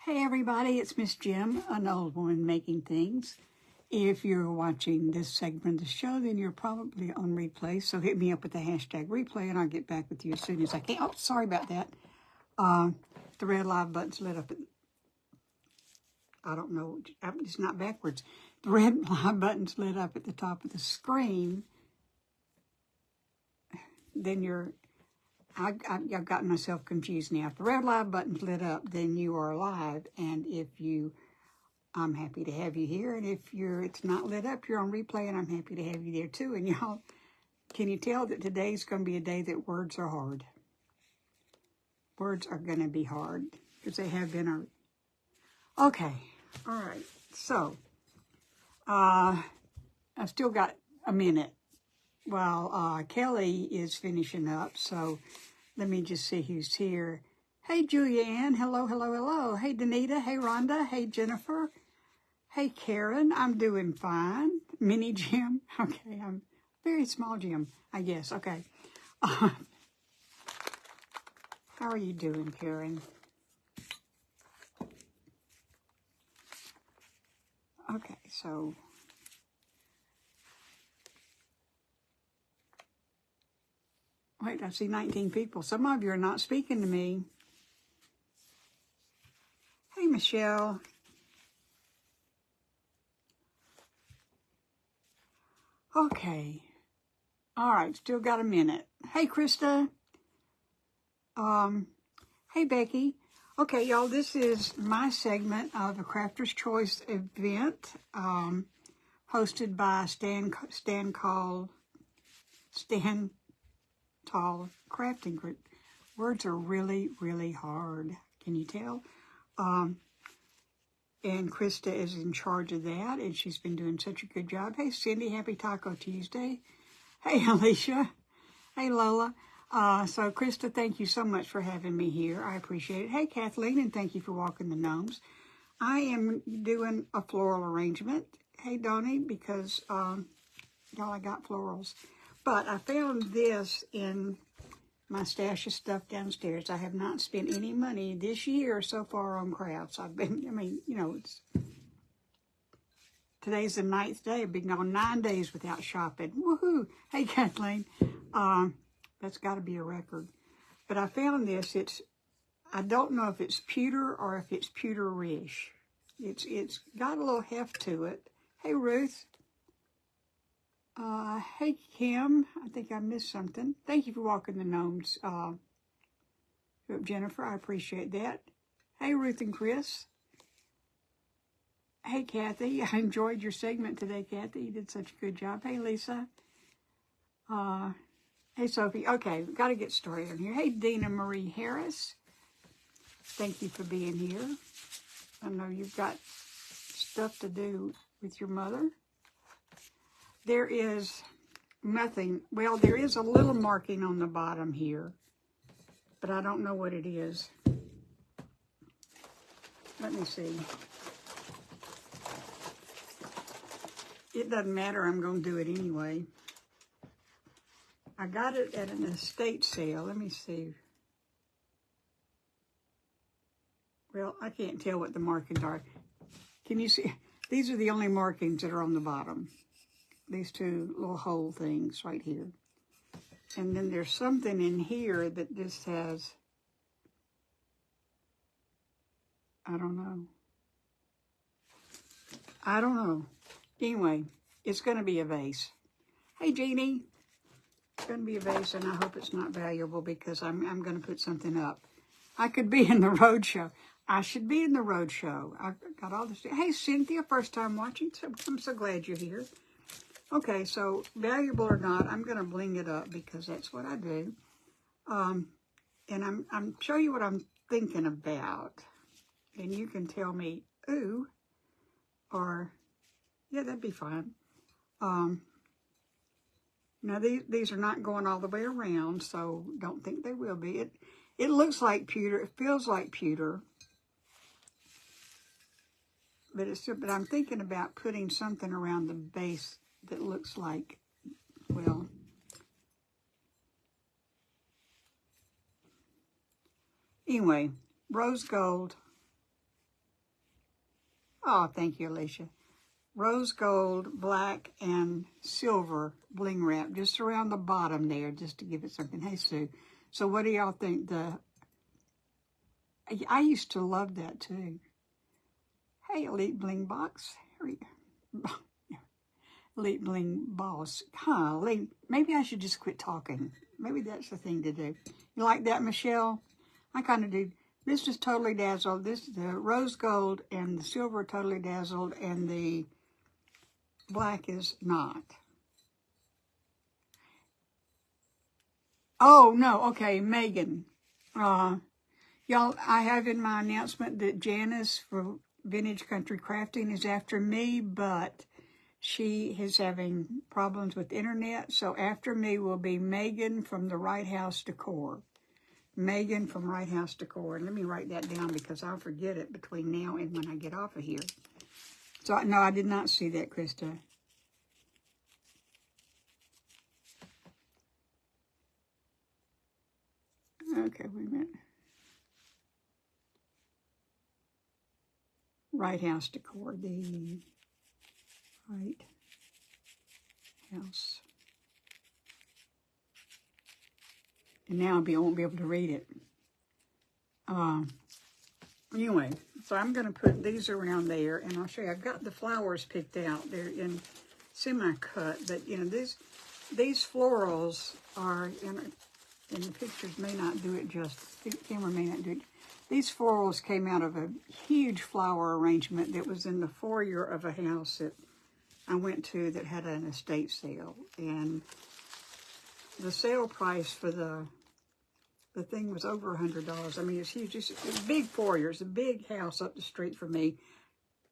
Hey everybody, it's Miss Jim, an old woman making things. If you're watching this segment of the show, then you're probably on replay, so hit me up with the hashtag replay and I'll get back with you as soon as I can. Oh, sorry about that. The red live button's lit up. I don't know, it's not backwards. The red live button's lit up at the top of the screen. Then I've gotten myself confused now. If the red live button's lit up, then you are live. And I'm happy to have you here. And if it's not lit up, you're on replay, and I'm happy to have you there too. And y'all, can you tell that today's going to be a day that words are hard? Words are going to be hard because they have been. Okay, all right. So, I've still got a minute while Kelly is finishing up. So let me just see who's here. Hey, Julianne. Hello, hello, hello. Hey, Danita. Hey, Rhonda. Hey, Jennifer. Hey, Karen. I'm doing fine. Mini Jim. Okay, I'm very small Jim, I guess. Okay. How are you doing, Karen? Okay, so wait, I see 19 people. Some of you are not speaking to me. Hey, Michelle. Okay. All right, still got a minute. Hey, Krista. Hey, Becky. Okay, y'all, this is my segment of a Crafter's Choice event hosted by Stan Tall Crafting Group. Words are really, really hard. Can you tell? And Krista is in charge of that, and she's been doing such a good job. Hey, Cindy, happy Taco Tuesday. Hey, Alicia. Hey, Lola. So, Krista, thank you so much for having me here. I appreciate it. Hey, Kathleen, and thank you for walking the gnomes. I am doing a floral arrangement. Hey, Donnie, because, y'all, I got florals. But I found this in my stash of stuff downstairs. I have not spent any money this year so far on crafts. Today's the 9th day. I've been gone 9 days without shopping. Woohoo! Hey, Kathleen. That's got to be a record. But I found this. I don't know if it's pewter or if it's pewterish. It's got a little heft to it. Hey, Ruth. Hey, Kim. I think I missed something. Thank you for walking the gnomes. Jennifer, I appreciate that. Hey, Ruth and Chris. Hey, Kathy. I enjoyed your segment today, Kathy. You did such a good job. Hey, Lisa. Hey, Sophie. Okay, we've got to get started on here. Hey, Dina Marie Harris. Thank you for being here. I know you've got stuff to do with your mother. There is nothing. Well, there is a little marking on the bottom here, but I don't know what it is. Let me see. It doesn't matter. I'm going to do it anyway. I got it at an estate sale. Let me see. Well, I can't tell what the markings are. Can you see? These are the only markings that are on the bottom. These two little hole things right here. And then there's something in here that just has, I don't know. Anyway, it's going to be a vase. Hey, Jeannie. It's going to be a vase, and I hope it's not valuable because I'm going to put something up. I could be in the road show. I should be in the road show. I've got all this. Hey, Cynthia, first time watching. So I'm so glad you're here. Okay, so valuable or not, I'm going to bling it up because that's what I do. And I'm show you what I'm thinking about. And you can tell me, ooh, or, yeah, that'd be fine. Now, these are not going all the way around, so don't think they will be. It looks like pewter. It feels like pewter. But I'm thinking about putting something around the base that looks like, well, anyway, rose gold Oh, thank you, Alicia. Rose gold, black, and silver bling wrap just around the bottom there, just to give it something. Hey, Sue. So what do y'all think? I used to love that too. Hey, Elite Bling Box. Elite Bling Boss. Huh, maybe I should just quit talking. Maybe that's the thing to do. You like that, Michelle? I kind of do. This is Totally Dazzled. This is the rose gold and the silver Totally Dazzled, and the black is not. Oh, no. Okay, Megan. Y'all, I have in my announcement that Janice for Vintage Country Crafting is after me, but she is having problems with the internet. So after me will be Megan from the Right House Decor. Megan from Right House Decor. And let me write that down because I'll forget it between now and when I get off of here. So, no, I did not see that, Krista. Okay, wait a minute. Right House Decor, the Right House. And now I won't be able to read it. Anyway, so I'm going to put these around there, and I'll show you. I've got the flowers picked out. They're in semi-cut, but, you know, these florals are, and the pictures may not do it justice. The camera may not do it. These florals came out of a huge flower arrangement that was in the foyer of a house that I went to that had an estate sale. And the sale price for the thing was over $100. I mean, it's huge. It's a big foyer. It's a big house up the street from me.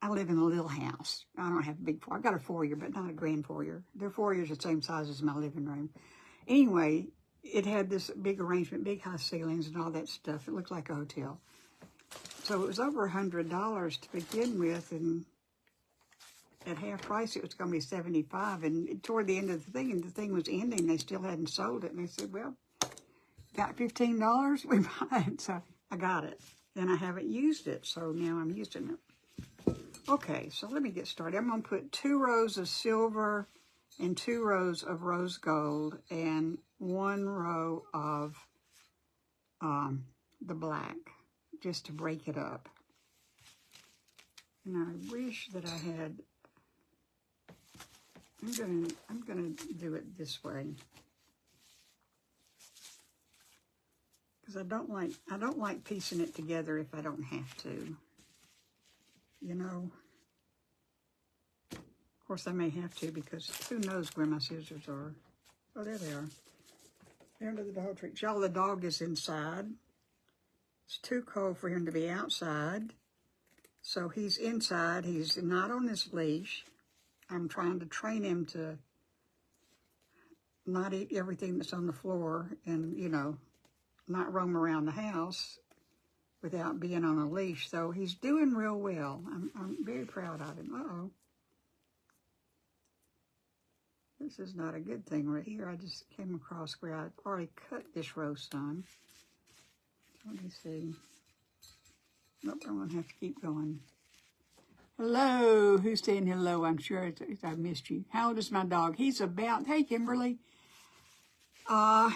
I live in a little house. I don't have a big foyer. I've got a foyer, but not a grand foyer. Their foyers are the same size as my living room. Anyway, it had this big arrangement, big high ceilings and all that stuff. It looked like a hotel. So it was over $100 to begin with, and at half price it was going to be $75. And toward the end of the thing, and the thing was ending, they still hadn't sold it. And they said, well, got $15? We buy it. So I got it. And I haven't used it, so now I'm using it. Okay, so let me get started. I'm going to put 2 rows of silver and 2 rows of rose gold and 1 row of the black, just to break it up. And I wish that I had, I'm gonna do it this way. Because I don't like piecing it together if I don't have to. You know. Of course I may have to, because who knows where my scissors are. Oh, there they are. They're under the dog treat. Y'all, the dog is inside. It's too cold for him to be outside. So he's inside. He's not on this leash. I'm trying to train him to not eat everything that's on the floor and, you know, not roam around the house without being on a leash. So he's doing real well. I'm very proud of him. Uh-oh. This is not a good thing right here. I just came across where I already cut this row some. Let me see. Nope, I'm going to have to keep going. Hello. Who's saying hello? I'm sure I missed you. How old is my dog? He's about, hey, Kimberly. Well,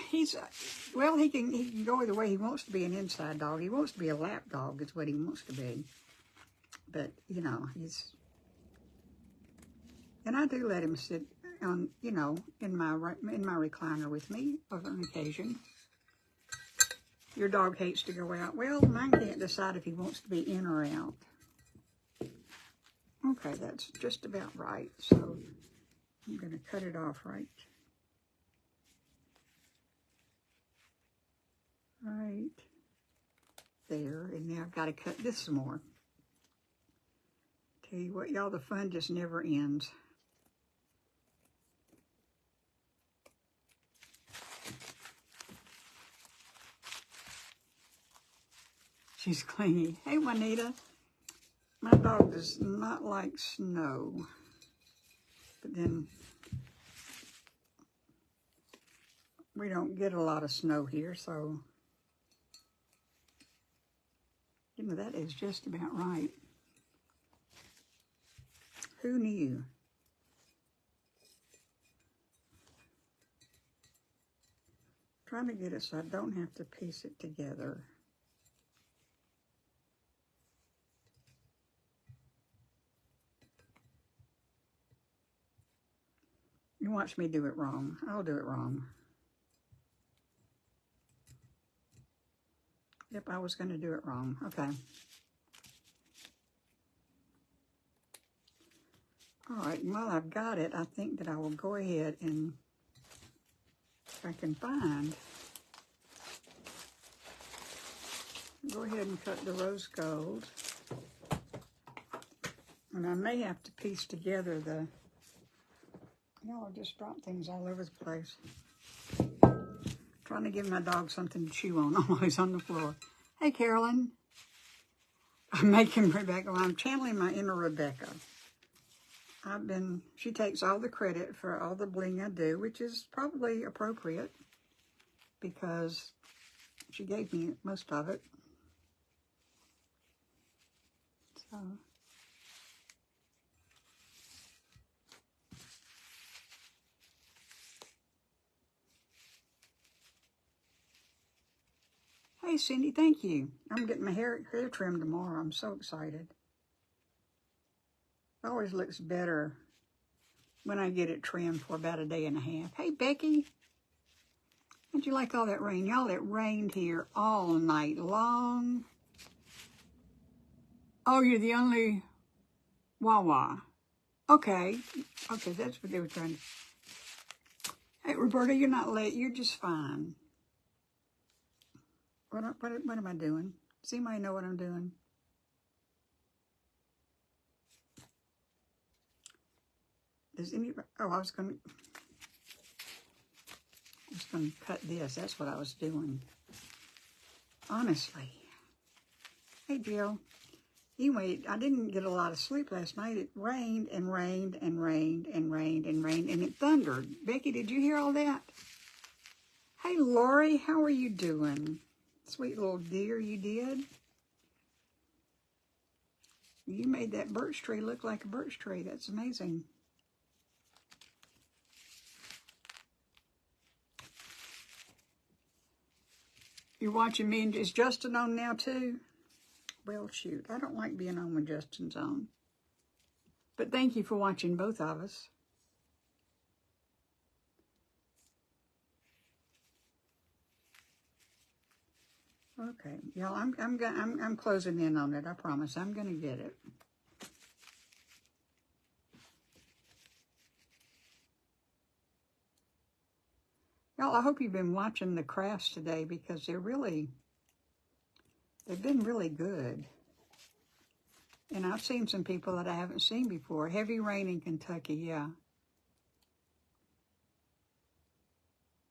he can go either way. He wants to be an inside dog. He wants to be a lap dog is what he wants to be. But, you know, and I do let him sit on, you know, in my recliner with me on occasion. Your dog hates to go out. Well, mine can't decide if he wants to be in or out. Okay, that's just about right. So I'm going to cut it off right there. And now I've got to cut this some more. Tell you what, y'all, the fun just never ends. She's clingy. Hey, Juanita. My dog does not like snow. But then we don't get a lot of snow here, so you know, that is just about right. Who knew? Trying to get it so I don't have to piece it together. You watch me do it wrong. I'll do it wrong. Yep, I was going to do it wrong. Okay. All right, and while I've got it, I think that I will go ahead and, if I can find, go ahead and cut the rose gold. And I may have to piece together the, y'all have just dropped things all over the place. Trying to give my dog something to chew on while he's on the floor. Hey, Carolyn. I'm making Rebecca, well, I'm channeling my inner Rebecca. She takes all the credit for all the bling I do, which is probably appropriate because she gave me most of it. So. Hey, Cindy, thank you. I'm getting my hair trimmed tomorrow. I'm so excited. It always looks better when I get it trimmed for about a day and a half. Hey, Becky. How'd you like all that rain? Y'all, it rained here all night long. Oh, you're the only Wawa. Okay. Okay, that's what they were trying to... Hey, Roberta, you're not late. You're just fine. What am I doing? Does anybody know what I'm doing? Does anybody... Oh, I was going to cut this. That's what I was doing. Honestly. Hey, Jill. Anyway, I didn't get a lot of sleep last night. It rained and rained and rained and rained and rained, and it thundered. Becky, did you hear all that? Hey, Lori, how are you doing? Sweet little dear, you did. You made that birch tree look like a birch tree. That's amazing. You're watching me, and is Justin on now too? Well, shoot, I don't like being on when Justin's on. But thank you for watching both of us. Okay, y'all, I'm closing in on it. I promise. I'm gonna get it. Y'all, I hope you've been watching the crafts today because they've been really good. And I've seen some people that I haven't seen before. Heavy rain in Kentucky, yeah.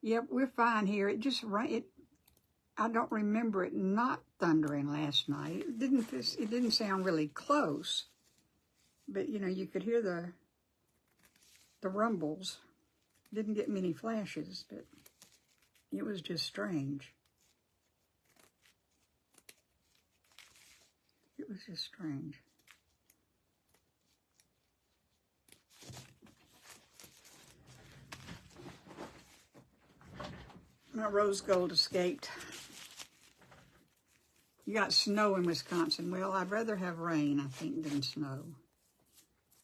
Yep, we're fine here. It just rained. I don't remember it not thundering last night. It didn't sound really close, but you know, you could hear the rumbles. Didn't get many flashes, but it was just strange. It was just strange. My rose gold escaped. You got snow in Wisconsin. Well, I'd rather have rain, I think, than snow.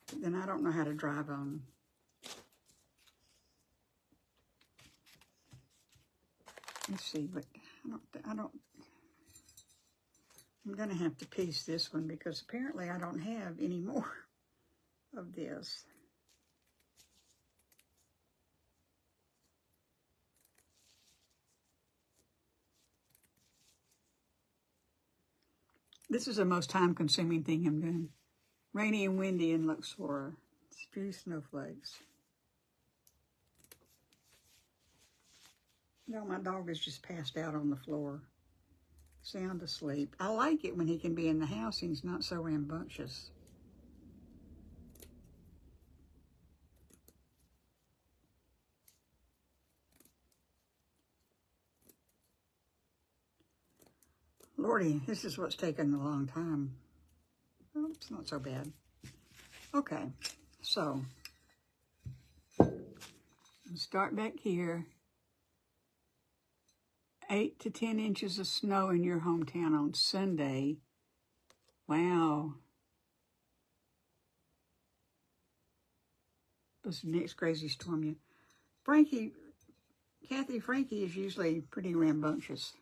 But then I don't know how to drive on. Let's see, but I'm going to have to piece this one because apparently I don't have any more of this. This is the most time-consuming thing I'm doing. Rainy and windy in Luxor. It's a few snowflakes. No, my dog is just passed out on the floor. Sound asleep. I like it when he can be in the house and he's not so rambunctious. Lordy, this is what's taken a long time. Well, it's not so bad. Okay, so start back here. 8 to 10 inches of snow in your hometown on Sunday. Wow. This is the next crazy storm. You, Frankie is usually pretty rambunctious.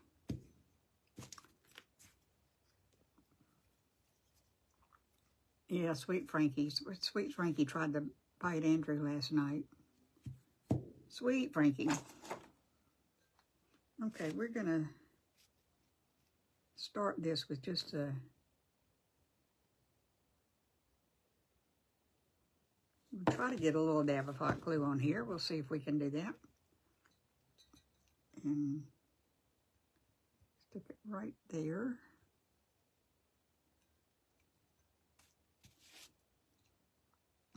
Yeah, Sweet Frankie tried to bite Andrew last night. Sweet Frankie. Okay, we're gonna start this with just a, we'll try to get a little dab of hot glue on here. We'll see if we can do that. And stick it right there.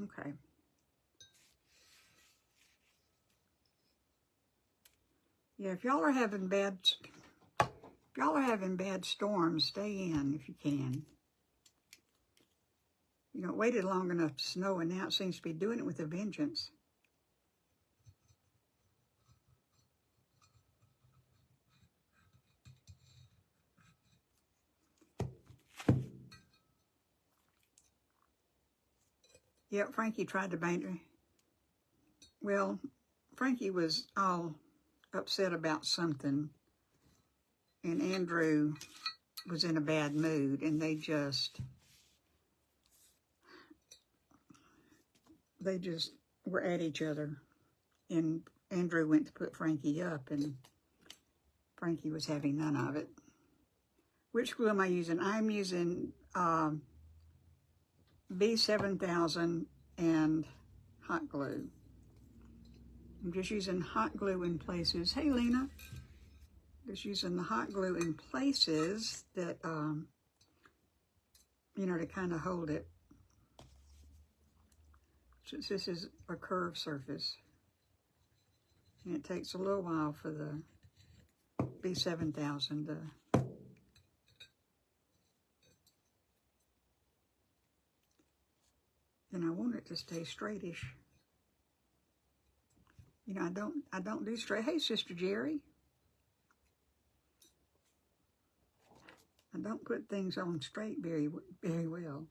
Okay. Yeah, if y'all are having bad storms, stay in if you can. You know, it waited long enough to snow, and now it seems to be doing it with a vengeance. Yeah, Frankie tried to bite her. Well, Frankie was all upset about something, and Andrew was in a bad mood, and they just were at each other. And Andrew went to put Frankie up, and Frankie was having none of it. Which glue am I using? I'm using B7000 and hot glue. I'm just using hot glue in places. Hey, Lena. Just using the hot glue in places that, you know, to kind of hold it. Since this is a curved surface. And it takes a little while for the B7000 to... And I want it to stay straightish. You know, I don't do straight. Hey, Sister Jerry. I don't put things on straight very well.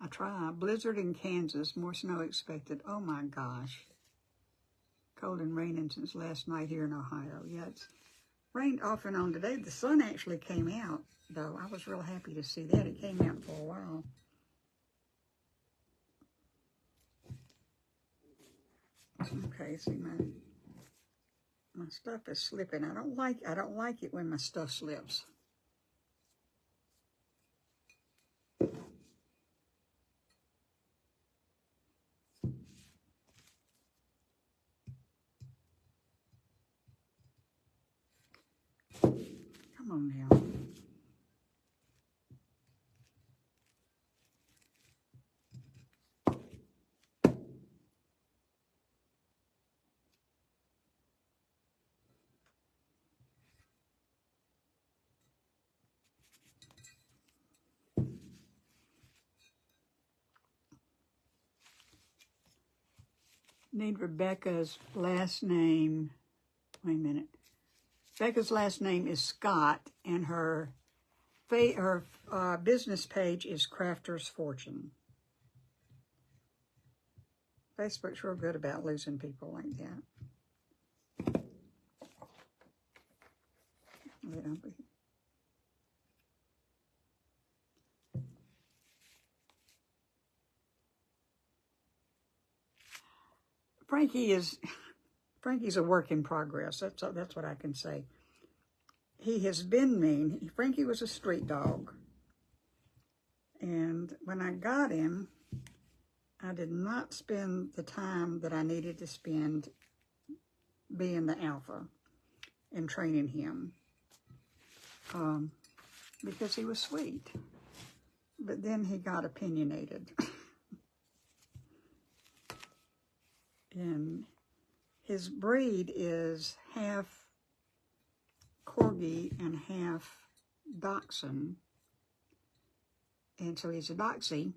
I try. Blizzard in Kansas, more snow expected. Oh my gosh. Cold and raining since last night here in Ohio. Yeah, it's rained off and on today. The sun actually came out, though. I was real happy to see that. It came out for a while. Okay, see my stuff is slipping. I don't like it when my stuff slips. Come on now. Need Rebecca's last name. Wait a minute. Rebecca's last name is Scott, and her business page is Crafter's Fortune. Facebook's real good about losing people like that. Frankie's a work in progress. That's what I can say. He has been mean. Frankie was a street dog. And when I got him, I did not spend the time that I needed to spend being the alpha and training him. Because he was sweet. But then he got opinionated. And his breed is half Corgi and half Dachshund. And so he's a Doxie.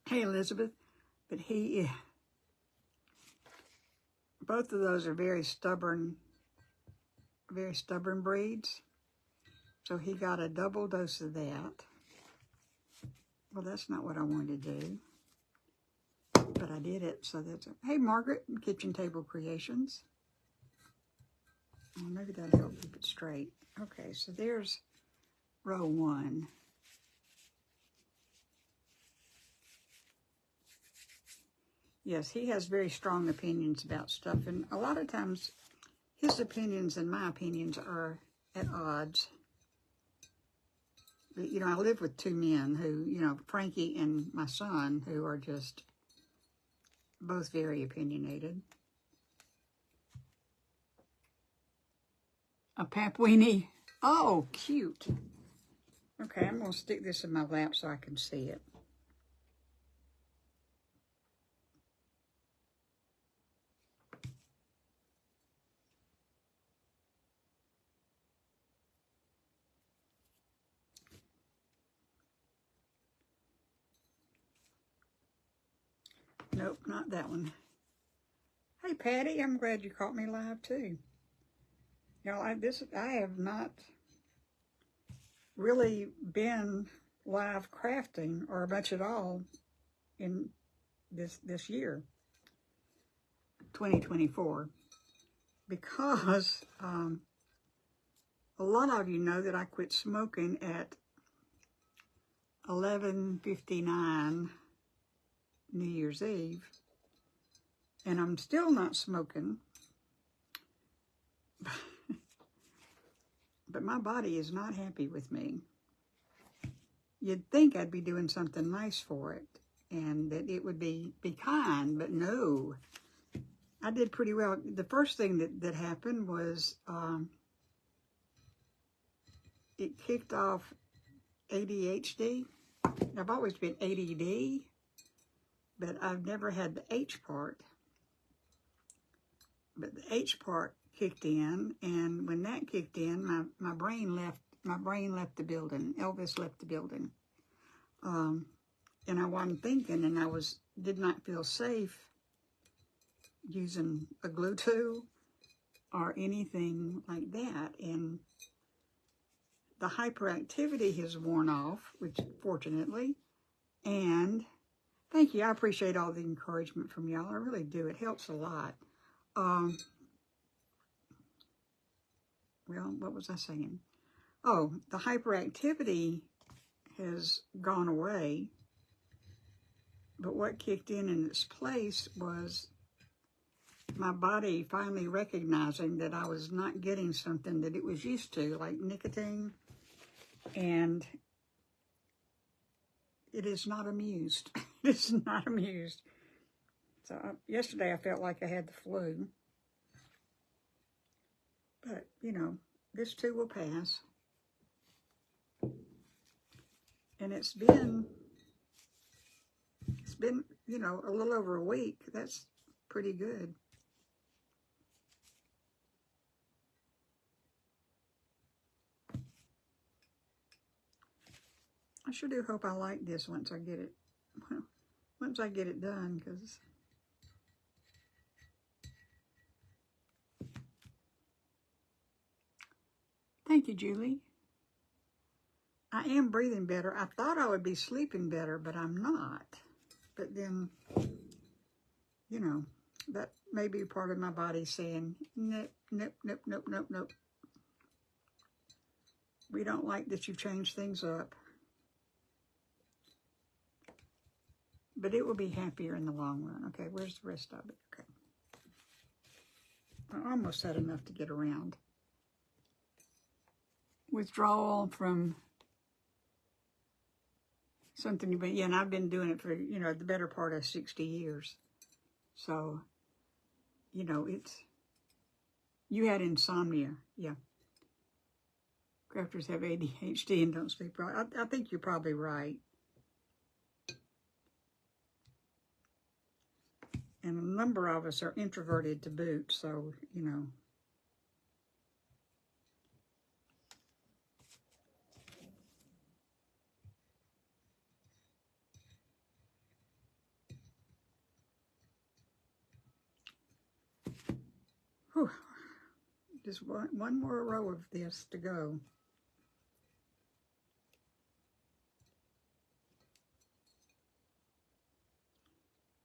Hey, Elizabeth. But both of those are very stubborn breeds. So he got a double dose of that. Well, that's not what I wanted to do. But I did it, so that's it. Hey, Margaret, Kitchen Table Creations. Oh, maybe that'll help keep it straight. Okay, so there's row 1. Yes, he has very strong opinions about stuff, and a lot of times his opinions and my opinions are at odds. But, you know, I live with 2 men who, you know, Frankie and my son, who are just both very opinionated. A Papuini. Oh, cute. Okay, I'm going to stick this in my lap so I can see it. Nope, not that one. Hey, Patty, I'm glad you caught me live, too. You know, I have not really been live crafting or much at all in this year, 2024, because a lot of you know that I quit smoking at 11:59 New Year's Eve, and I'm still not smoking. But my body is not happy with me. You'd think I'd be doing something nice for it and that it would be kind, but no. I did pretty well. The first thing that happened was it kicked off ADHD. I've always been ADD, but I've never had the H part. But the H part kicked in, and when that kicked in, my brain left the building. Elvis left the building. And I wasn't thinking, and I did not feel safe using a glue tool or anything like that. And the hyperactivity has worn off, which fortunately, and thank you. I appreciate all the encouragement from y'all. I really do. It helps a lot. Well, what was I saying? Oh, the hyperactivity has gone away, but what kicked in its place was my body finally recognizing that I was not getting something that it was used to, like nicotine, and it is not amused. It's not amused. So yesterday I felt like I had the flu. But, you know, this too will pass. And it's been, you know, a little over a week. That's pretty good. I sure do hope I like this once I get it, well, once I get it done, because thank you, Julie. I am breathing better. I thought I would be sleeping better, but I'm not. But then, you know, that may be part of my body saying, nope, nope, nope, nope, nope, nope. We don't like that you've changed things up. But it will be happier in the long run. Okay, where's the rest of it? Okay. I almost had enough to get around. Withdrawal from something, but yeah, and I've been doing it for, you know, the better part of 60 years. So, you know, you had insomnia, yeah. Crafters have ADHD and don't sleep right. I think you're probably right. And a number of us are introverted to boot, so, you know. Whew. Just one more row of this to go.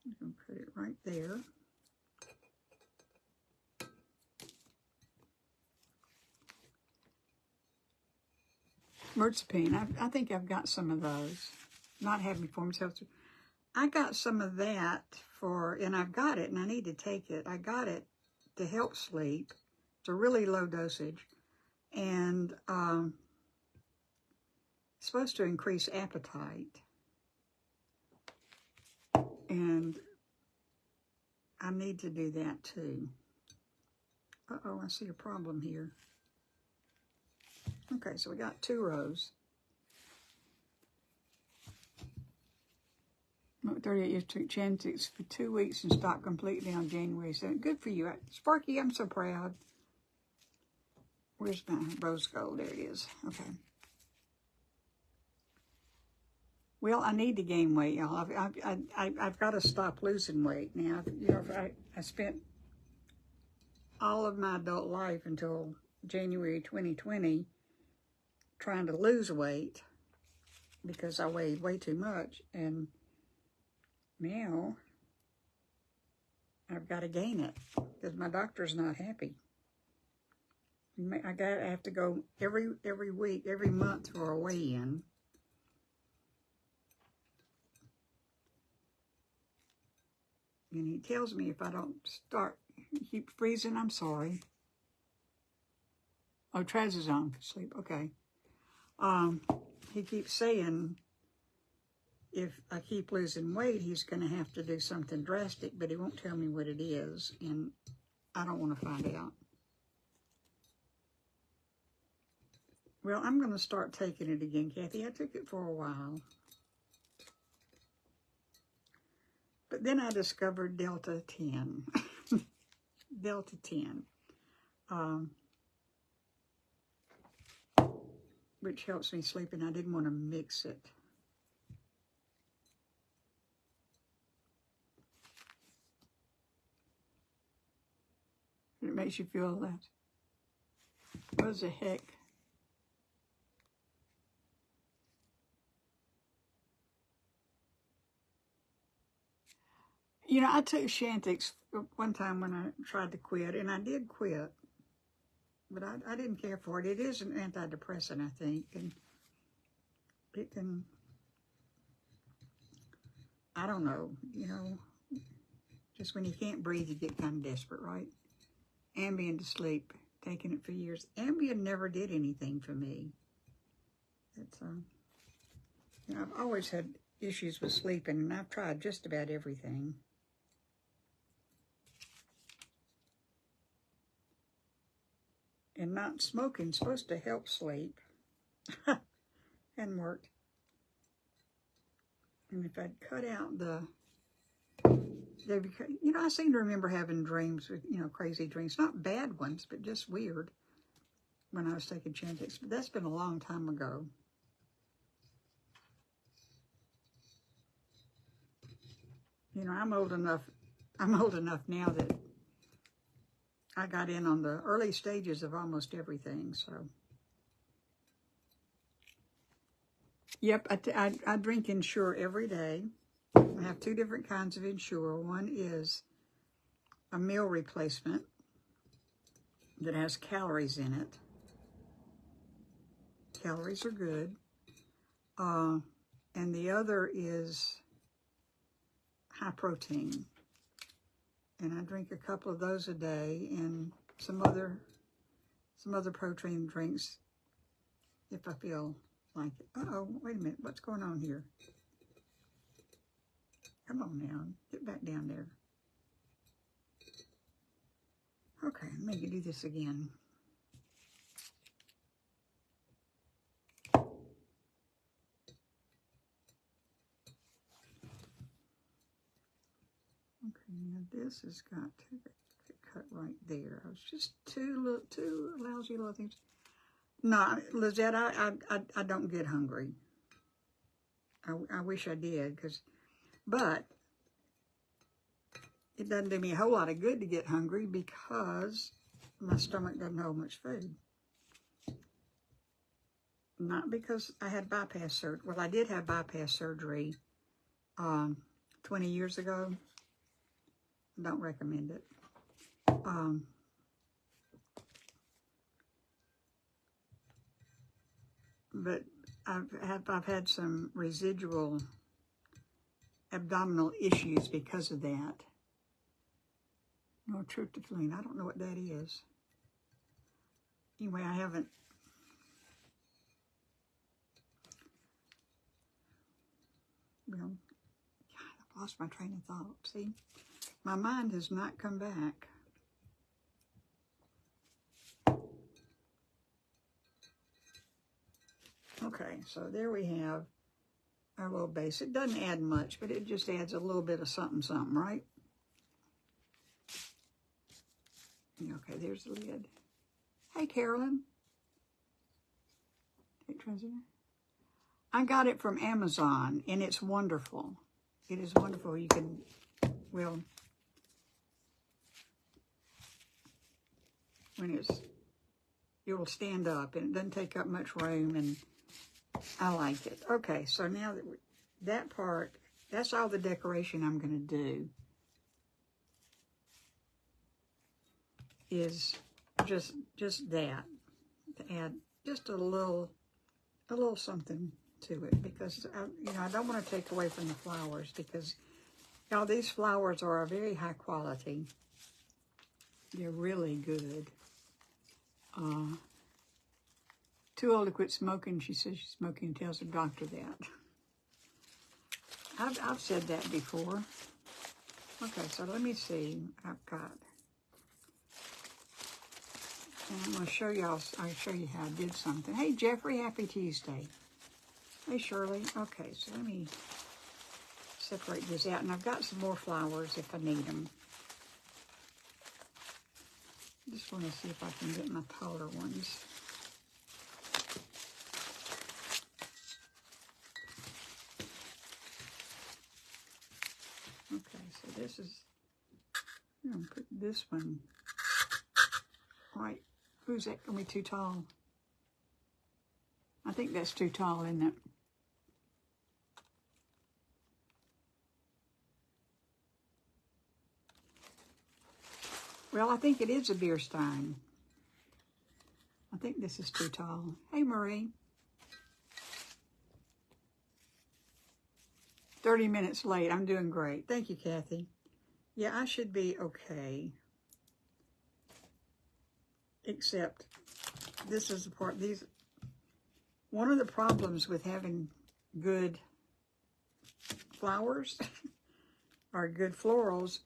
I'm going to put it right there. Marzipan, I think I've got some of those. Not having for myself. I got some of that for, and I've got it, and I need to take it. I got it to help sleep. It's a really low dosage, and it's supposed to increase appetite. And I need to do that too. Uh-oh, I see a problem here. Okay, so we got 2 rows. 38 years took Chantix for 2 weeks and stopped completely on January 7th. Good for you. Sparky, I'm so proud. Where's my rose gold? There it is. Okay. Well, I need to gain weight, y'all. I've got to stop losing weight now. You know, I spent all of my adult life until January 2020 trying to lose weight because I weighed way too much, and now I've got to gain it because my doctor's not happy. I have to go every week, every month for a weigh-in. And he tells me if I don't keep freezing, I'm sorry. Oh, trazodone for sleep. Okay. He keeps saying if I keep losing weight, he's going to have to do something drastic, but he won't tell me what it is, and I don't want to find out. Well, I'm going to start taking it again, Kathy. I took it for a while. But then I discovered Delta 10. Delta 10. Which helps me sleep, and I didn't want to mix it. It makes you feel that. What the heck? You know, I took Chantix one time when I tried to quit, and I did quit. But I didn't care for it. It is an antidepressant, I think, and it can, I don't know, you know, just when you can't breathe, you get kind of desperate, right? Ambien to sleep, taking it for years. Ambien never did anything for me. It's, you know, I've always had issues with sleeping, and I've tried just about everything. And not smoking is supposed to help sleep. And worked. And if I'd cut out you know, I seem to remember having dreams with, you know, crazy dreams. Not bad ones, but just weird when I was taking Chantix. But that's been a long time ago. You know, I'm old enough now that I got in on the early stages of almost everything, so. Yep, I drink Ensure every day. I have 2 different kinds of Ensure. One is a meal replacement that has calories in it. Calories are good. And the other is high protein. And I drink a couple of those a day, and some other protein drinks if I feel like it. Uh-oh, wait a minute, what's going on here? Come on now, get back down there. Okay, let me do this again. Okay, now this has got to get cut right there. I was just two lousy little things. No, Lizette, I don't get hungry. I wish I did, but it doesn't do me a whole lot of good to get hungry because my stomach doesn't hold much food. Not because I had bypass surgery. Well, I did have bypass surgery 20 years ago. Don't recommend it. But I've had some residual abdominal issues because of that. Nortriptyline, I don't know what that is. Anyway, I haven't. Well, God, I've lost my train of thought. See, my mind has not come back. Okay, so there we have our little base. It doesn't add much, but it just adds a little bit of something, something, right? Okay, there's the lid. Hey, Carolyn. I got it from Amazon, and it's wonderful. It is wonderful. You can, well, when it will stand up, and it doesn't take up much room, and I like it. Okay, so now that part, that's all the decoration I'm going to do. Is just that, to add just a little something to it, because I don't want to take away from the flowers, because these flowers are a very high quality. They're really good. Too old to quit smoking. She says she's smoking and tells her doctor that. I've said that before. Okay, so let me see. I've got. And I'm going to show y'all. I'll show you how I did something. Hey, Jeffrey, happy Tuesday. Hey, Shirley. Okay, so let me separate this out. And I've got some more flowers if I need them. Just want to see if I can get my taller ones. Okay, so this is, I'm going to put this one right. Who's that going to be too tall? I think that's too tall, isn't it? Well, I think it is a beer stein. I think this is too tall. Hey, Marie. 30 minutes late. I'm doing great. Thank you, Kathy. Yeah, I should be okay. Except this is the part, one of the problems with having good flowers or good florals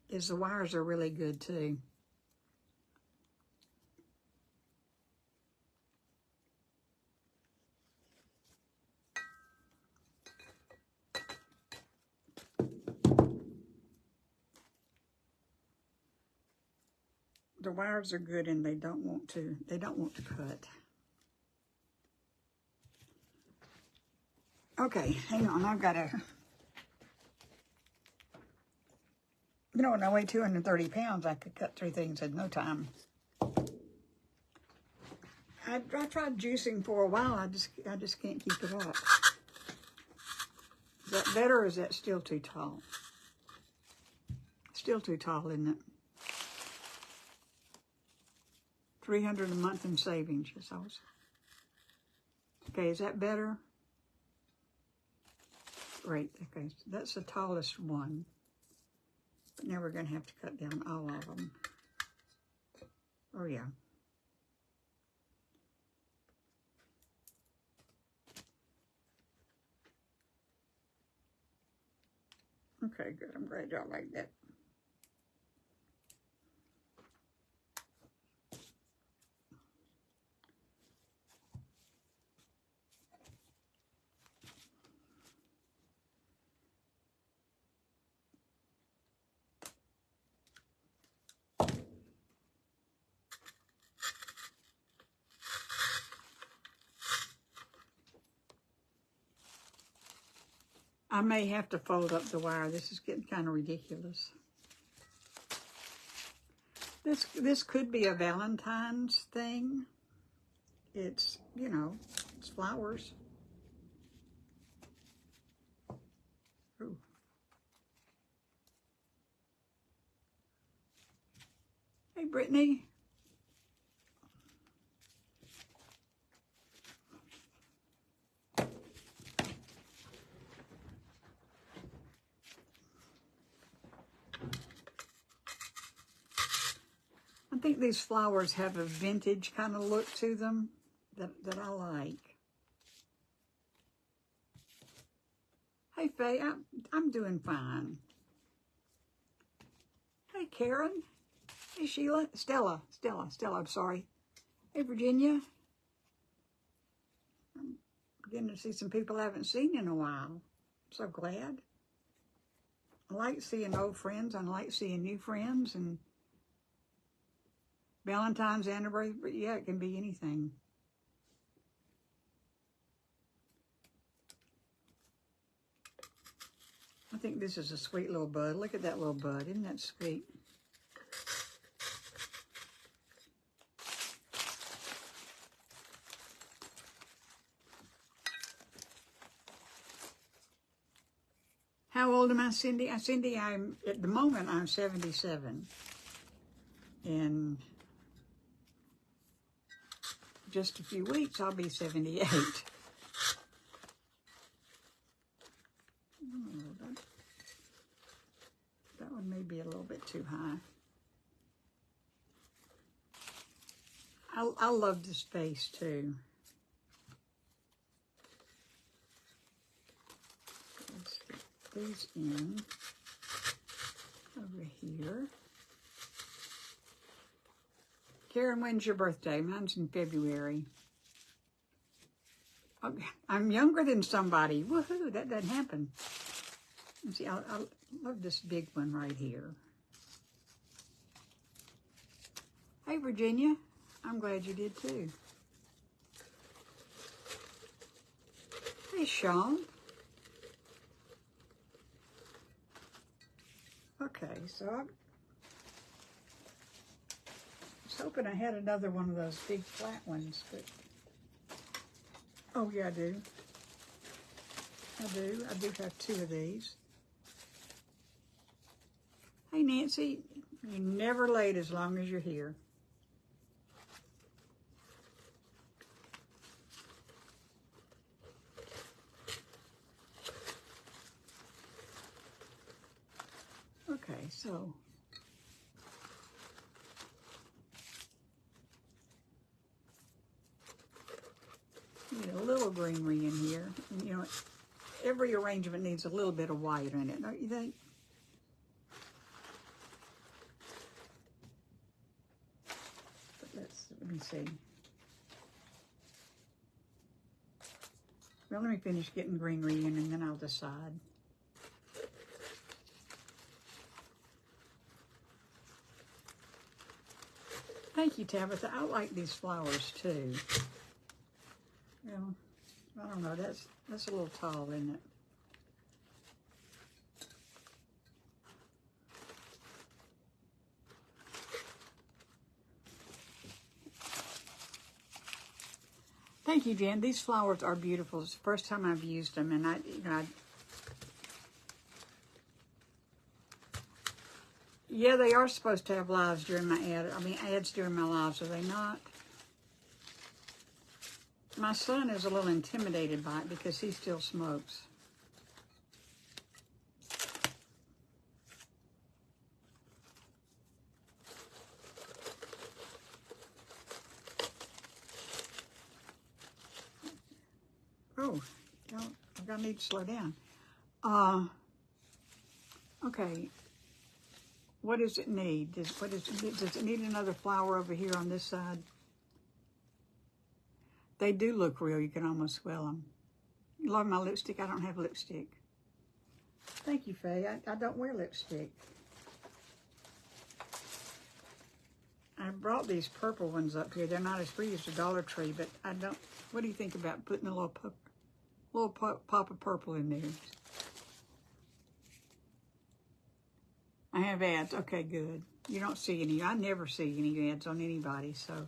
is the wires are really good too. The wires are good, and they don't want to cut. Okay, hang on, I've got to, when I weigh 230 pounds, I could cut through things in no time. I tried juicing for a while, I just can't keep it up. Is that better, or is that still too tall? Still too tall, isn't it? $300 a month in savings, yes, okay, is that better? Great, okay, so that's the tallest one. But now we're going to have to cut down all of them. Oh, yeah. Okay, good. I'm glad y'all like that. I may have to fold up the wire. This is getting kind of ridiculous. This could be a Valentine's thing. It's, you know, it's flowers. Ooh. Hey, Brittany. I think these flowers have a vintage kind of look to them that I like. Hey, Faye, I'm doing fine. Hey, Karen. Hey, Sheila. Stella, I'm sorry. Hey, Virginia. I'm beginning to see some people I haven't seen in a while. I'm so glad. I like seeing old friends. I like seeing new friends, and Valentine's anniversary, but yeah, it can be anything. I think this is a sweet little bud. Look at that little bud. Isn't that sweet? How old am I, Cindy? Cindy, at the moment, I'm 77. In just a few weeks, I'll be 78. That one may be a little bit too high. I love this vase too. Let's stick these in over here. Karen, when's your birthday? Mine's in February. Okay. I'm younger than somebody. Woohoo, that doesn't happen. Let's see, I love this big one right here. Hey, Virginia. I'm glad you did too. Hey, Sean. Okay, so I was hoping I had another one of those big flat ones, but oh yeah, I do. I do have two of these. Hey, Nancy, you're never late as long as you're here. Okay, so need a little greenery in here. And, you know, every arrangement needs a little bit of white in it, don't you think? But let me see. Well, let me finish getting greenery in, and then I'll decide. Thank you, Tabitha. I like these flowers too. Well, I don't know. That's a little tall, isn't it? Thank you, Jan. These flowers are beautiful. It's the first time I've used them, and yeah, they are supposed to have lives during my ads during my lives, are they not? My son is a little intimidated by it because he still smokes. Oh, I'm gonna need to slow down. Okay. What does it need? Does it need another flower over here on this side? They do look real. You can almost smell them. You love my lipstick? I don't have lipstick. Thank you, Faye. I don't wear lipstick. I brought these purple ones up here. They're not as pretty as the Dollar Tree, but I don't. What do you think about putting a little pop of purple in there? I have ads. Okay, good. You don't see any. I never see any ads on anybody, so.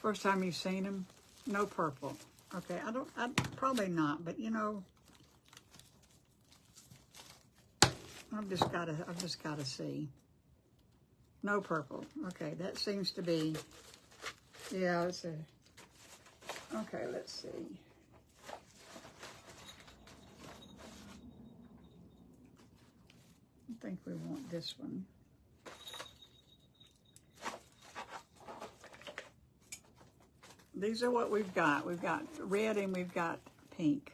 First time you've seen them? No purple. Okay, I probably not, but you know, I've just gotta see. No purple. Okay, that seems to be, yeah, it's a, okay, let's see. I think we want this one. These are what we've got. We've got red and we've got pink.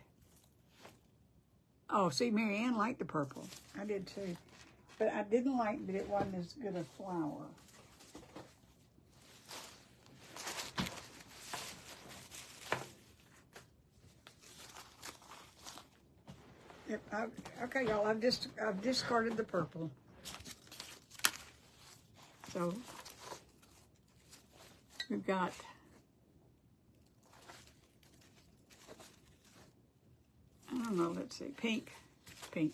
Oh, see, Mary Ann liked the purple. I did too. But I didn't like that it wasn't as good a flower. Okay, y'all, I've discarded the purple. So we've got I don't know, let's see, pink, okay.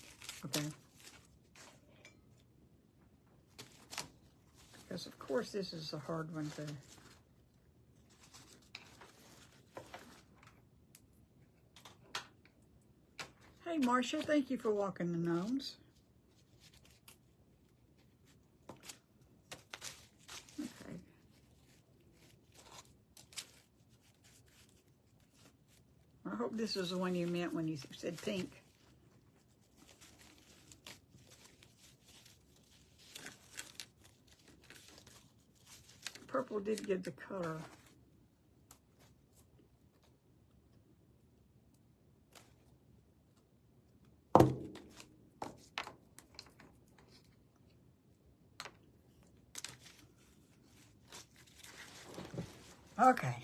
Because of course this is a hard one to, hey Marcia, thank you for walking the gnomes. Okay. I hope this is the one you meant when you said pink. Purple did give the color. Okay.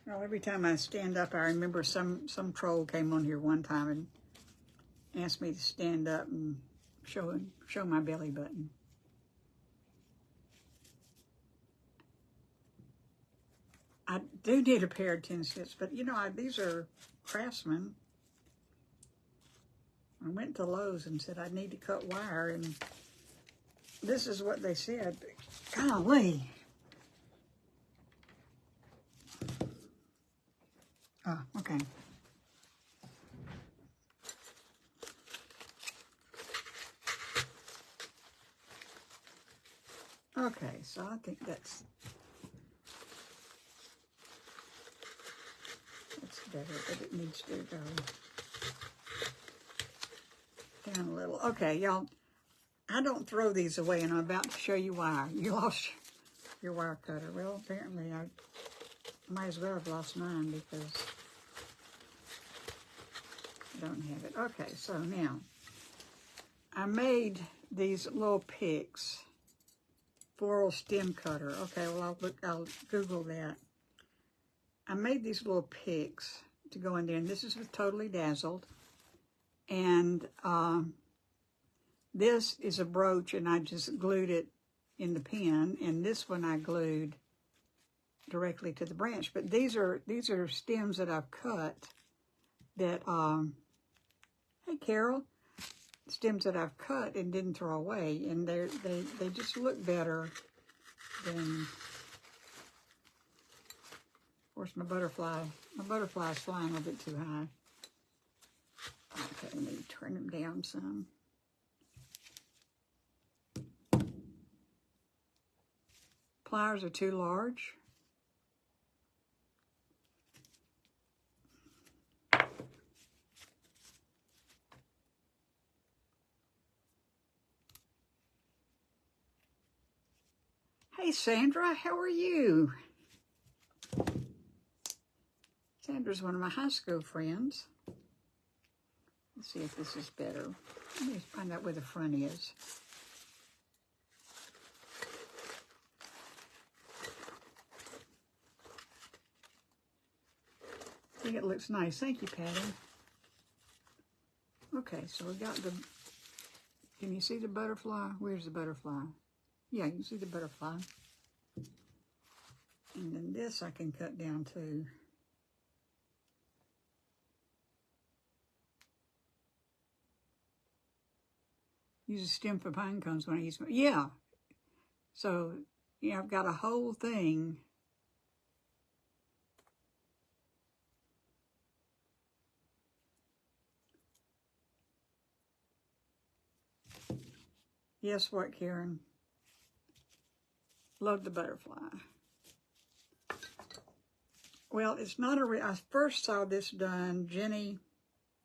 Well, every time I stand up, I remember some troll came on here one time and asked me to stand up and show my belly button. I do need a pair of 10 cents, but you know, these are Craftsman. I went to Lowe's and said I need to cut wire, and this is what they said. Golly. Oh, okay. Okay, so I think that's better, but it needs to go down a little. Okay, y'all, I don't throw these away, and I'm about to show you why. You lost your wire cutter. Well, apparently I might as well have lost mine because I don't have it. Okay, so now I made these little picks, floral stem cutter. Okay, well, I'll Google that. I made these little picks to go in there, and this is with Totally Dazzled. And this is a brooch, and I just glued it in the pen, and this one I glued directly to the branch. But these are stems that I've cut that, hey Carol, stems that I've cut and didn't throw away, and they just look better than. Of course, my butterfly is flying a little bit too high. Okay, let me turn them down some. Pliers are too large. Hey, Sandra, how are you? Sandra's one of my high school friends. Let's see if this is better. Let me find out where the front is. I think it looks nice. Thank you, Patty. Okay, so we got the, can you see the butterfly? Where's the butterfly? Yeah, you can see the butterfly. And then this I can cut down too. Use a stem for pine cones when I use my, yeah. So, yeah, I've got a whole thing. Yes, what, Karen? Love the butterfly. Well, it's not a, I first saw this done, Jenny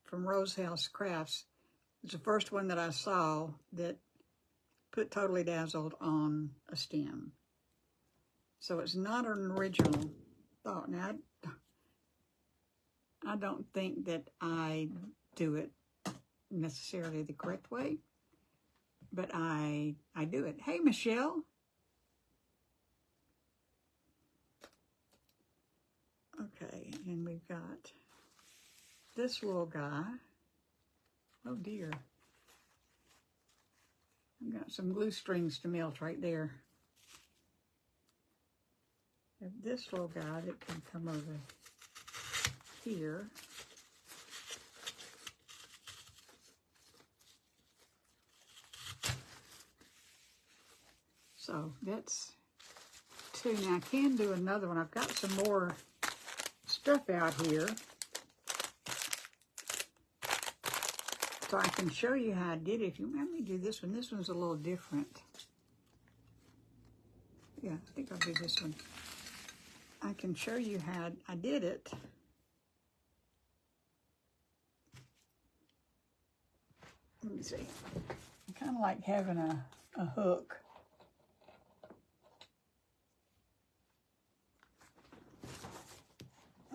from Rose House Crafts. It's the first one that I saw that put Totally Dazzled on a stem. So it's not an original thought. Now, I don't think that I do it necessarily the correct way, but I do it. Hey, Michelle. Okay, and we've got this little guy. Oh dear. I've got some glue strings to melt right there. Have this little guy that can come over here. So that's two. Now I can do another one. I've got some more stuff out here. So I can show you how I did it. If you let me do this one. This one's a little different. Yeah, I think I'll do this one. I can show you how I did it. Let me see. I kind of like having a hook.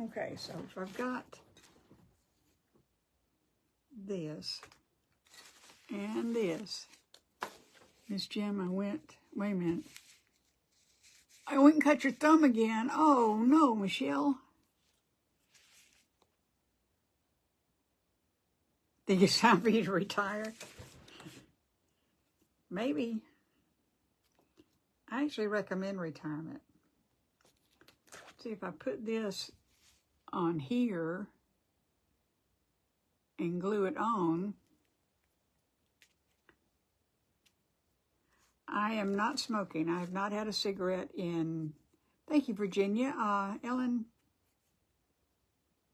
Okay, so if I've got this and this, Miss Jim, wait a minute. I went and cut your thumb again. Oh no, Michelle. Think it's time for you to retire? Maybe. I actually recommend retirement. See, if I put this on here and glue it on, I am not smoking. I have not had a cigarette in, thank you, Virginia. Ellen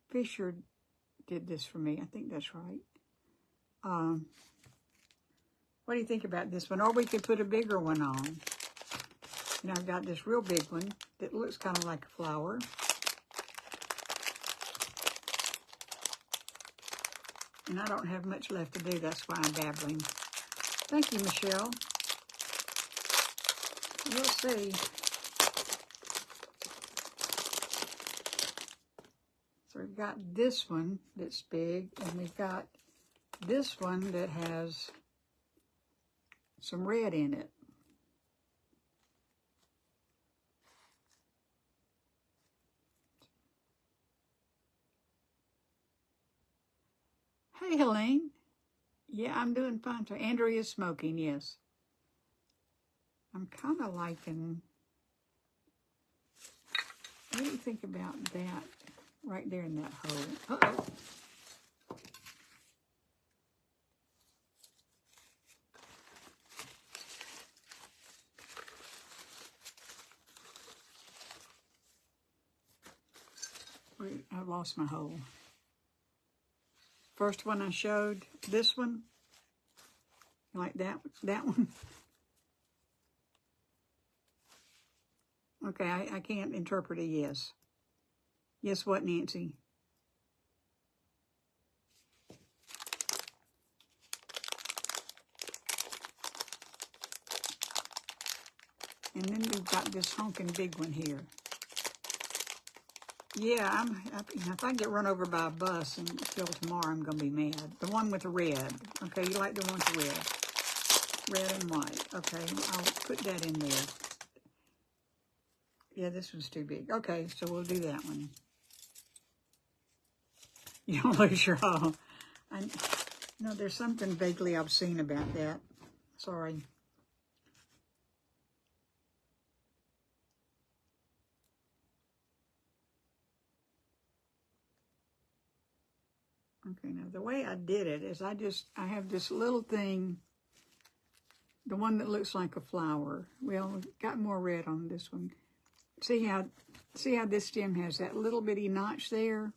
Fisher did this for me. I think that's right. What do you think about this one? Or we could put a bigger one on. Now I've got this real big one that looks kind of like a flower. And I don't have much left to do. That's why I'm babbling. Thank you, Michelle. We'll see. So we've got this one that's big, and we've got this one that has some red in it. Hey, Helene. Yeah, I'm doing fine. So Andrea is smoking, yes. I'm kind of liking, what do you think about that right there in that hole? Uh-oh. Wait, I lost my hole. First one I showed, this one, like that one. Okay, I can't interpret a yes. Yes, what, Nancy? And then we've got this honking big one here. Yeah, if I get run over by a bus until tomorrow, I'm going to be mad. The one with the red. Okay, you like the one with the red. Red and white. Okay, I'll put that in there. Yeah, this one's too big. Okay, so we'll do that one. You don't lose your haul. No, there's something vaguely obscene about that. Sorry. Okay, now the way I did it is I have this little thing, the one that looks like a flower. Well, got more red on this one. See how this stem has that little bitty notch there?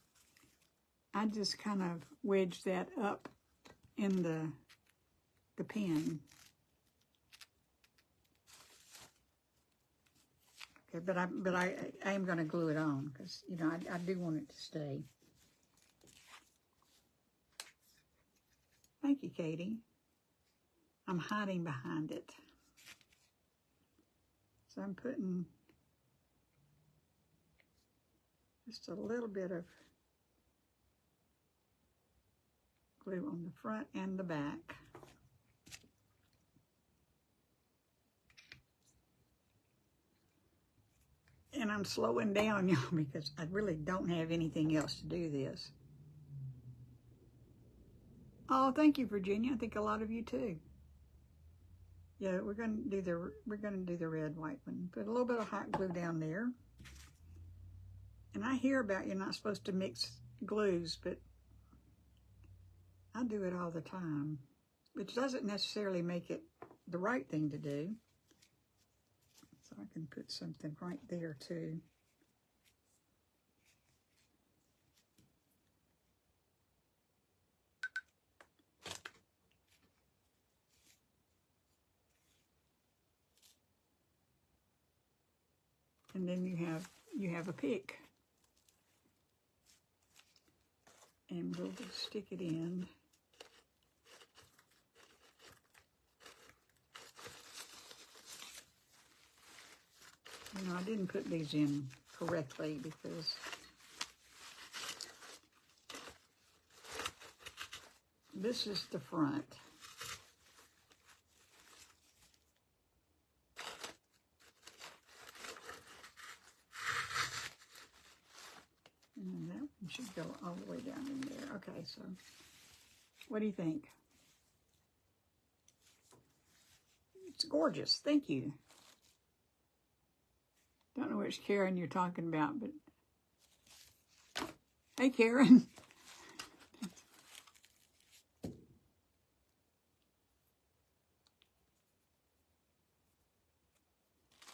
I just kind of wedged that up in the pen. Okay, but I am going to glue it on because, you know, I do want it to stay. Thank you, Katie. I'm hiding behind it. So I'm putting just a little bit of glue on the front and the back. And I'm slowing down, y'all, because I really don't have anything else to do this. Oh, thank you, Virginia. I think a lot of you too. Yeah, we're gonna do the red white one. Put a little bit of hot glue down there. And I hear about you're not supposed to mix glues, but I do it all the time, which doesn't necessarily make it the right thing to do. So I can put something right there too. And then you have a pick. And we'll just stick it in. You know, I didn't put these in correctly because this is the front. And that one should go all the way down in there. Okay, so what do you think? It's gorgeous. Thank you. Don't know which Karen you're talking about, but hey, Karen.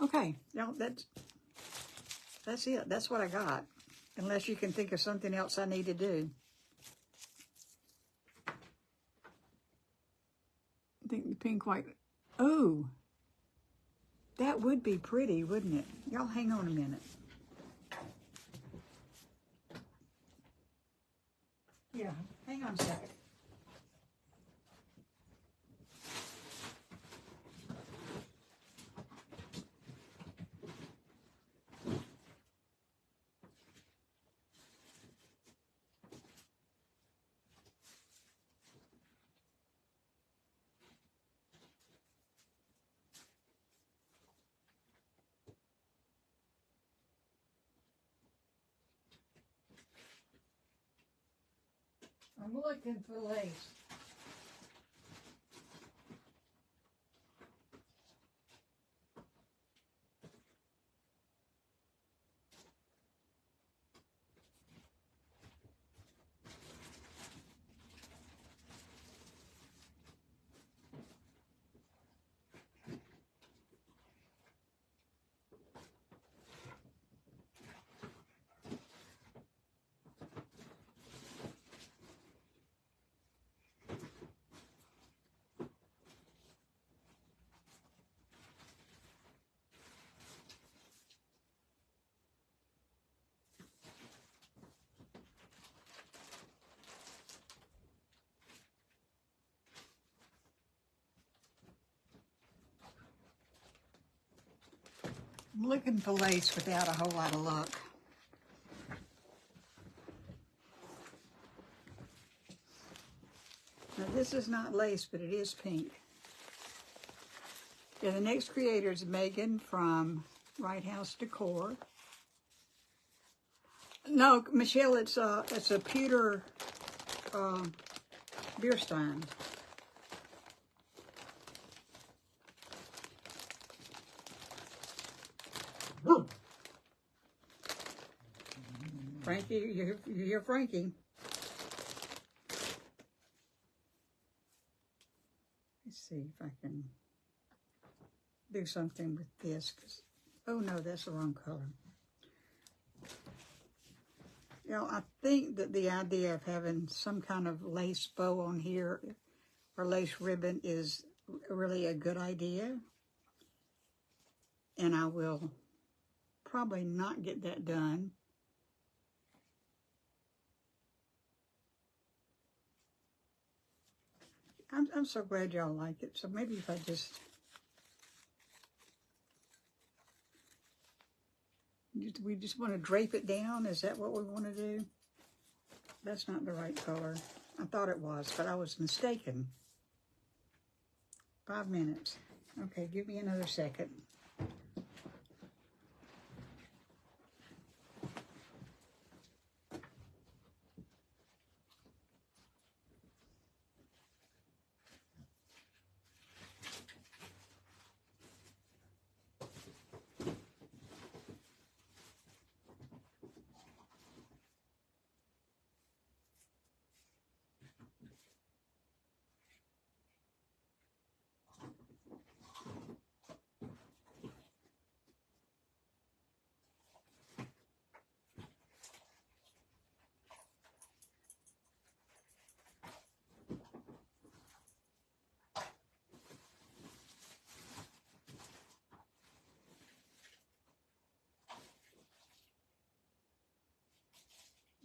Okay, no, that's it. That's what I got. Unless you can think of something else I need to do. I think the pink white. Oh, that would be pretty, wouldn't it? Y'all hang on a minute. Yeah, hang on a second. I'm looking for lace. I'm looking for lace without a whole lot of luck. Now this is not lace, but it is pink. Yeah, the next creator is Megan from Right House Decor. No, Michelle, it's a pewter beer stein. Frankie, you hear Frankie? Let's see if I can do something with this. Oh no, that's the wrong color. You know, I think that the idea of having some kind of lace bow on here or lace ribbon is really a good idea. And I will probably not get that done. I'm so glad y'all like it. So maybe if I just we just want to drape it down. Is that what we want to do? That's not the right color. I thought it was, but I was mistaken. 5 minutes. Okay, give me another second.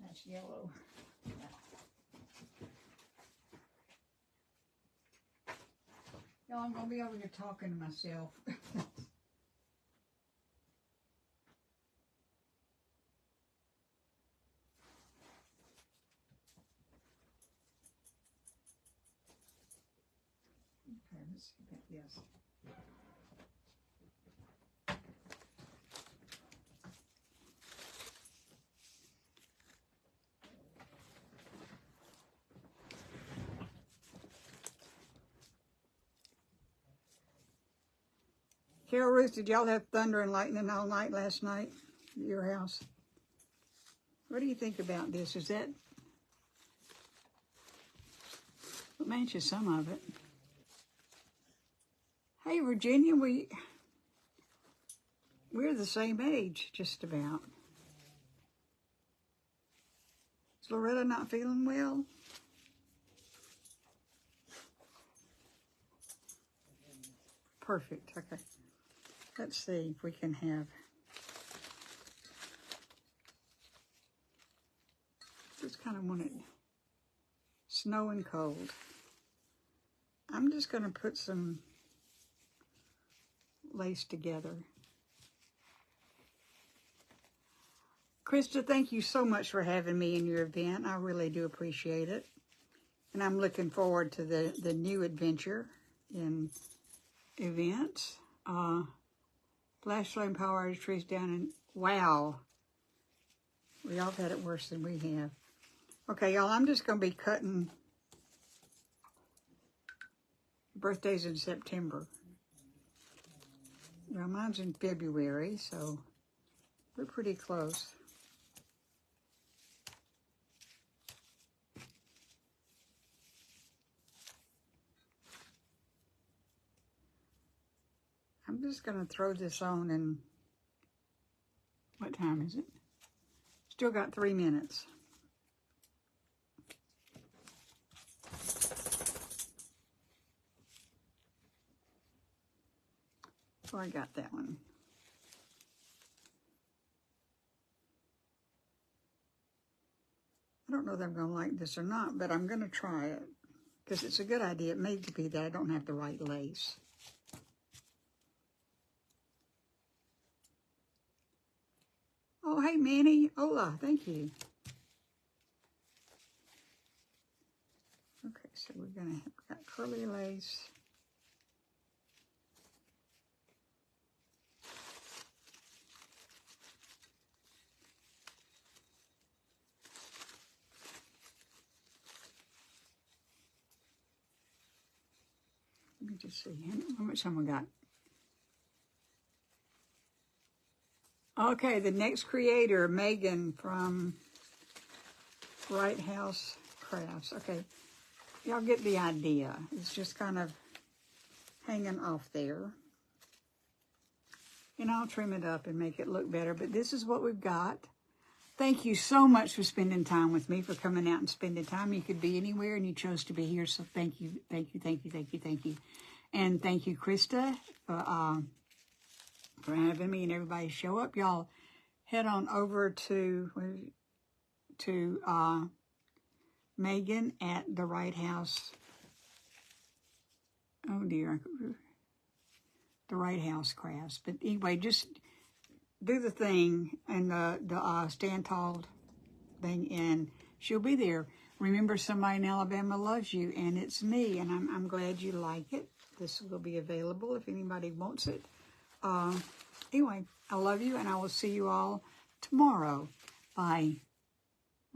That's yellow. Y'all, I'm going to be over here talking to myself. Okay, let's see about this. Carol Ruth, did y'all have thunder and lightning all night last night at your house? What do you think about this? Is that... Well, matches some of it. Hey, Virginia, we're the same age, just about. Is Loretta not feeling well? Perfect, okay. Let's see if we can have... Just kind of want it snow and cold. I'm just going to put some lace together. Krista, thank you so much for having me in your event. I really do appreciate it. And I'm looking forward to the new adventure in events. Flash flame power trees down and wow. We all had it worse than we have. Okay, y'all, I'm just going to be cutting birthdays in September. Well, mine's in February, so we're pretty close. I'm just going to throw this on and what time is it? Still got 3 minutes. So I got that one. I don't know that I'm going to like this or not, but I'm going to try it because it's a good idea. It may be that I don't have the right lace. Oh, hey, Manny. Hola, thank you. Okay, so we're going to have got curly lace. just see. How much time we got? Okay, the next creator, Megan from Right House Crafts. Okay, y'all get the idea. It's just kind of hanging off there. And I'll trim it up and make it look better. But this is what we've got. Thank you so much for spending time with me, for coming out and spending time. You could be anywhere and you chose to be here. So thank you, thank you, thank you, thank you, thank you. And thank you, Krista, for having me and everybody show up. Y'all head on over to Megan at the Right House. Oh dear. The Right House Crafts. But anyway, just do the thing and the stand tall thing, and she'll be there. Remember, somebody in Alabama loves you, and it's me, and I'm glad you like it. This will be available if anybody wants it. Anyway, I love you, and I will see you all tomorrow. Bye.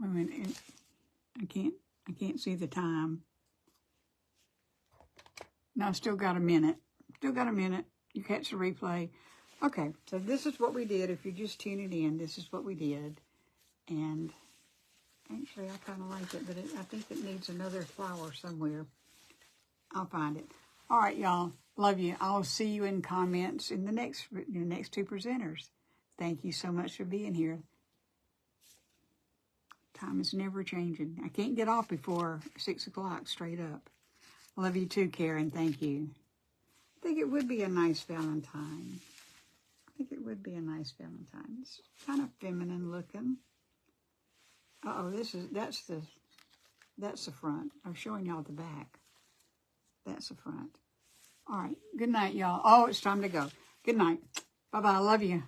Wait a minute. I can't see the time. No, I still got a minute. Still got a minute. You catch the replay. Okay, so this is what we did. If you're just tuning in, this is what we did. And actually, I kind of like it, but I think it needs another flower somewhere. I'll find it. All right, y'all. Love you. I'll see you in comments in the next two presenters. Thank you so much for being here. Time is never changing. I can't get off before 6 o'clock straight up. Love you too, Karen. Thank you. I think it would be a nice Valentine. I think it would be a nice Valentine. It's kind of feminine looking. Uh-oh, that's the front. I'm showing y'all the back. That's the front. All right. Good night, y'all. Oh, it's time to go. Good night. Bye-bye. I love you.